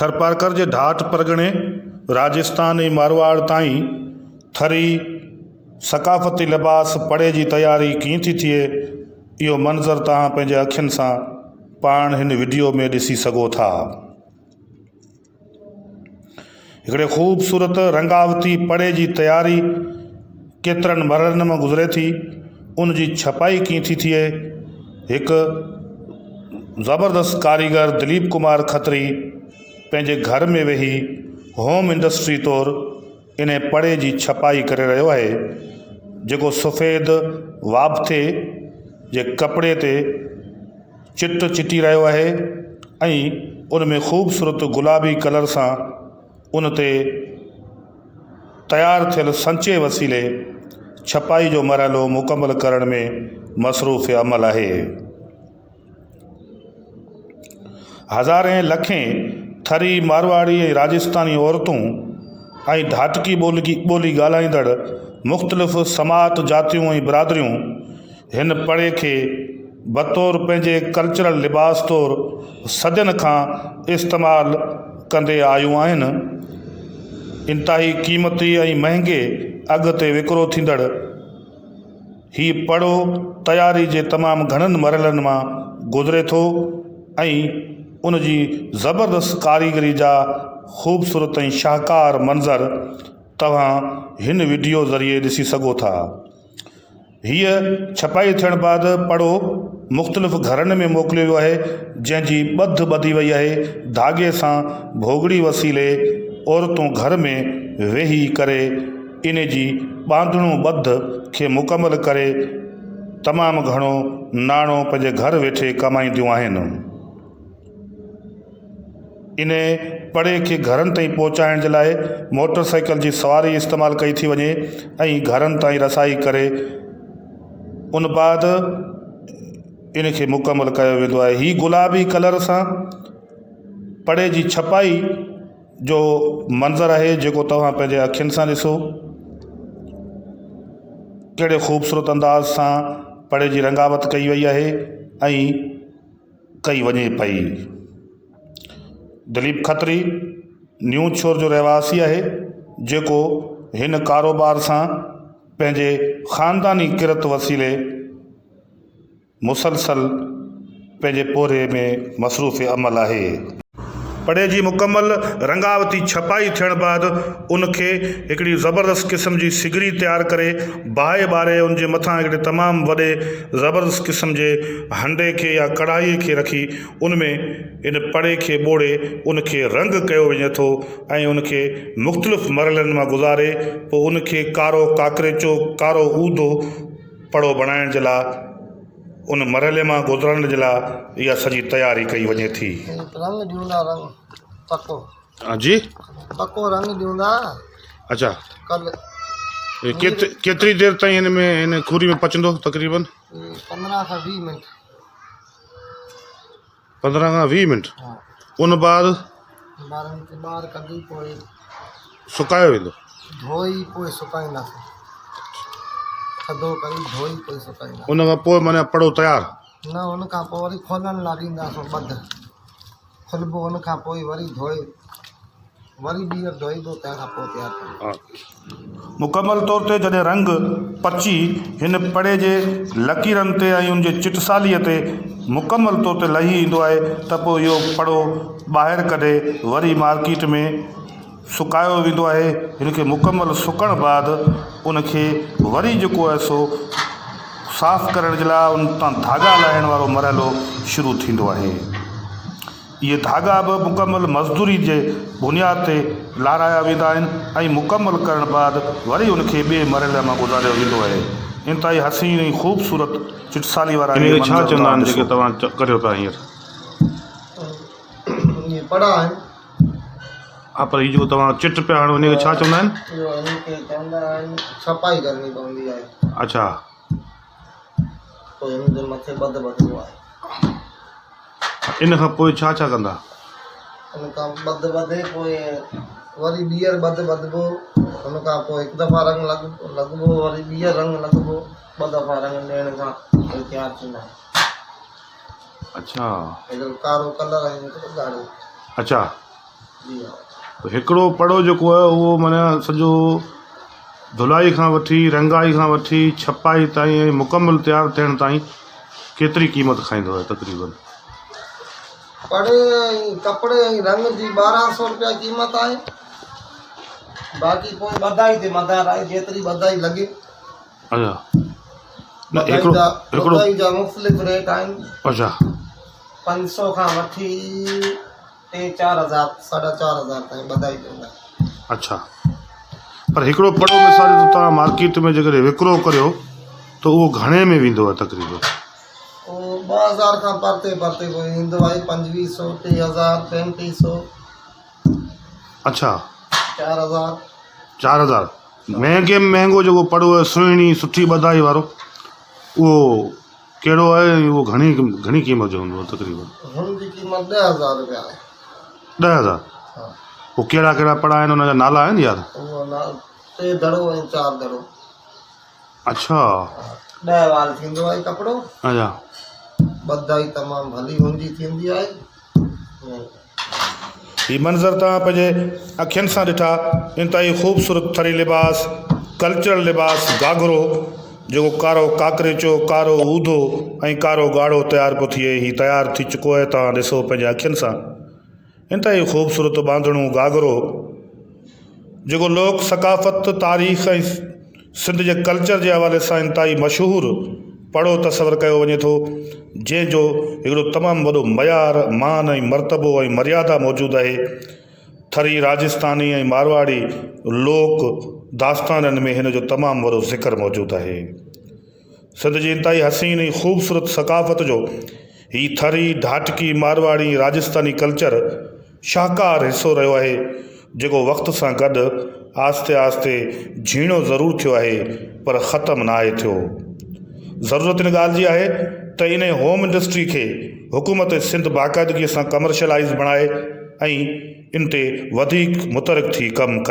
थरपारकर जे ढाठ परगणे राजस्थान ऐं मारवाड़ ताईं थरी सकाफ़ती लिबास पड़े जी तयारी कीअं थी थिए, इहो मंज़र तव्हां पंहिंजे अखियुनि सां पाण हिन वीडियो में ॾिसी सघो था। हिकिड़े ख़ूबसूरत रंगावती पड़े जी तयारी केतिरनि मरहलनि मां गुज़रे थी, उन जी छपाई कीअं थी थिए। हिकु ज़बरदस्त कारीगर दिलीप कुमार खत्री पंहिंजे घर में वेही होम इंडस्ट्री तौरु इन पड़े जी छपाई करे रहियो आहे, जेको सफ़ेद वाबथे जे कपिड़े ते चिट चिटी रहियो आहे ऐं उन में ख़ूबसूरत गुलाबी कलर सां उन ते तयारु थियल संचे वसीले छपाई जो मरहलो मुकमल करण में मसरूफ़ अमल आहे। हज़ारें लखें थरी मारवाड़ी ऐं राजस्थानी औरतूं ऐं धाटकी ॿोली ॻाल्हाईंदड़ मुख़्तलिफ़ समात जातियूं ऐं बिरादरियूं हिन पड़े खे बतौर पंहिंजे कल्चरल लिबास तौरु सदियुनि खां इस्तेमालु कंदे आयूं आहिनि। इंतिहाई क़ीमती ऐं महांगे अघ ते विकिरो थींदड़ हीउ पड़ो तयारी जे तमामु घणनि मरहलनि मां गुज़रे थो ऐं उन जी ज़बरदस्त कारीगरी जा ख़ूबसूरत ऐं शाहकार मंज़र तव्हां हिन वीडियो ज़रिए ॾिसी सघो था। हीअ छपाई थियण बैदि पड़ो मुख़्तलिफ़ घरनि में मोकिलियो वियो आहे, जंहिंजी ॿध ॿधी वई आहे। धागे सां भोगड़ी वसीले औरतूं घर में वेही करे इन जी ॿांधणू ॿध खे मुकमल करे तमामु घणो नाणो पंहिंजे घर वेठे कमाईंदियूं आहिनि। इन पड़े खे घरनि ताईं पहुचाइण जे लाइ मोटर साइकिल जी सवारी इस्तेमालु कई थी वञे ऐं घरनि ताईं रसाई करे उन बाद इन खे मुकमल कयो वेंदो आहे। हीउ गुलाबी कलर सां पड़े जी छपाई जो मंज़र आहे, जेको तव्हां पंहिंजे अखियुनि सां ॾिसो। कहिड़े ख़ूबसूरत अंदाज़ सां पड़े जी रंगावत कई वई आहे ऐं कई वञे पई। दिलीप खत्री न्यू छोर जो रहवासी आहे, जेको हिन कारोबार सां पंहिंजे ख़ानदानी किरत वसीले मुसलसल पंहिंजे पोरे में मसरूफ़ अमल आहे। पड़े जी मुकमल रंगावती छपाई थियण बैदि उनखे हिकिड़ी ज़बरदस्त क़िस्म जी सिगरी तयारु करे बाहि ॿारे उनजे मथां हिकिड़े तमामु वॾे ज़बरदस्त क़िस्म जे हंडे खे या कढ़ाईअ खे रखी उनमें इन पड़े खे ॿोड़े उनखे रंग कयो वञे थो ऐं उनखे मुख़्तलिफ़ मरहलनि मां गुज़ारे पोइ उनखे कारो काकरेचो कारो ऊदो पड़ो बणाइण जे लाइ उन मरहले मां गुज़रण जे लाइ इहा सॼी तयारी कई वञे थी। रंग ॾींदा रंग पको जी पको रंग ॾींदा। अच्छा, कल केतिरी देर ताईं हिन में हिन खूरी में पचंदो? तक़रीबन 15 खां 20 मिनट। 15 खां 20 मिनट। उन बाद ॿार कढी पोइ सुकायो वेंदो? धोई पोइ सुकाईंदासीं। थधो करी धोई पोइ सुकाईंदा। उन खां पोइ माना पड़ो तयारु? न, उन खां पोइ वरी खोलण लाइ ॾींदासीं ॿध खुलबो। उन खां पोइ वरी धोए वरी ॿीहर धोईंदो, तंहिंखां पोइ तयारु कंदो। मुकमल तौर ते जॾहिं रंग पची हिन पड़े जे लकीरनि ते ऐं उनजे चिटसालीअ ते मुकमल तौर ते लही ईंदो आहे त पोइ इहो पड़ो ॿाहिरि कढे वरी मार्केट में सुकायो वेंदो आहे। हिनखे मुकमल सुकण बैदि उनखे वरी जेको आहे सो साफ़ करण जे लाइ उन तां धागा लाहिण वारो मरहलो शुरू थींदो आहे। इहे धागा बि मुकमल मज़दूरी जे बुनियाद ते लाराया वेंदा आहिनि ऐं मुकमल करण बैदि वरी उनखे ॿिए मरहले मां गुज़ारियो वेंदो आहे। इंतिहाई हसीन ऐं ख़ूबसूरत चिटसाली वारा छा चवंदा आहिनि जेके तव्हां करियो था हींअर? इहे पड़ा आहिनि। हा, पर हीअ जेको तव्हां चिट पिया हाणो हिनखे छा चवंदा आहिनि? हिनखे चवंदा आहिनि छपाई करणी पवंदी आहे। अच्छा, पोइ हिन जे मथे ॿध ॿधबो आहे। इन खां पोइ छा छा कंदा? उन खां ॿध ॿधे पोइ वरी ॿीहर ॿध ॿधबो। उन खां पोइ हिकु दफ़ा रंग लॻबो, वरी ॿीहर रंग लॻबो। 2 दफ़ा रंग ॾियण खां तयारु थींदा आहिनि। अच्छा, हिकिड़ो कारो कलर आहे, हिकिड़ो ॻाढ़ो। अच्छा, जी हा। हिकिड़ो पड़ो जेको आहे उहो माना सॼो धुलाई खां वठी रंगाई खां वठी छपाई ताईं ऐं मुकमल तयारु थियण ताईं केतिरी क़ीमत खाईंदो आहे तक़रीबन? पड़े ऐं कपिड़े ऐं रंग जी 1200 रुपया क़ीमत आहे। बाक़ी पोइ ॿधाई ते मदार आहे, जेतिरी ॿधाई लॻे। अच्छा न ॿधाई जा मुख़्तलिफ़ रेट आहिनि। अच्छा 500 खां वठी 4,000 4,500 ताईं ॿधाई ॾींदा। अच्छा, पर हिकिड़ो पड़ो मिसाल त तव्हां मार्केट में जेकॾहिं विकिरो करियो त उहो घणे में वेंदो आहे तक़रीबन? उहो 2000 खां परते कोई ईंदो आहे। 2500 3000 3500। अच्छा 4000। 4000 महांगे में महांगो जेको पड़ो आहे सुहिणी सुठी ॿधाई वारो उहो कहिड़ो आहे? उहो घणी क़ीमत जो हूंदो आहे तक़रीबन? हुनजी क़ीमत 10,000 रुपया आहे। 10,000? हा। पोइ कहिड़ा कहिड़ा पड़ा आहिनि, हुनजा नाला आहिनि यार? उहो 3 दड़ो ऐं 4 दड़ो। अच्छा 10 वार थींदो आहे कपिड़ो। अच्छा ॿधाई तमामु भली हुनजी थींदी आहे। ही मंज़र तव्हां पंहिंजे अखियुनि सां ॾिठा, इंतहाई ख़ूबसूरत थरी लिबास, कल्चरल लिबास घाघरो जेको कारो काकरेचो, कारो ऊधो ऐं कारो ॻाढ़ो तयारु पियो थिए, ही तयारु थी चुको आहे। तव्हां ॾिसो पंहिंजे अखियुनि सां, इंतहाई ख़ूबसूरत बांधणो घाघरो जेको लोक सकाफ़त तारीख़ ऐं सिंध जे कल्चर जे हवाले सां इंतहाई मशहूरु पड़ो तसवर कयो वञे थो, जंहिंजो हिकिड़ो तमामु वॾो मयार मान ऐं मर्तबो ऐं मर्यादा मौजूदु आहे। थरी राजस्थानी ऐं मारवाड़ी लोक दास्ताननि में हिन जो तमामु वॾो ज़िक्र मौजूदु आहे। सिंध जी इंतहाई हसीन ऐं ख़ूबसूरत सकाफ़त जो ही थरी ढाटकी मारवाड़ी राजस्थानी कल्चर शाहकार हिसो रहियो आहे, जेको वक़्त सां गॾु आस्ते आस्ते झीणो ज़रूरु थियो आहे पर ख़तमु न आहे थियो। ज़रूरत इन ॻाल्हि जी आहे त इन होम इंडस्ट्री खे हुकूमत सिंध बाक़ाइदगीअ सां कमर्शलाइज़ बणाए ऐं इन ते वधीक मुतरक़ थी कमु करे।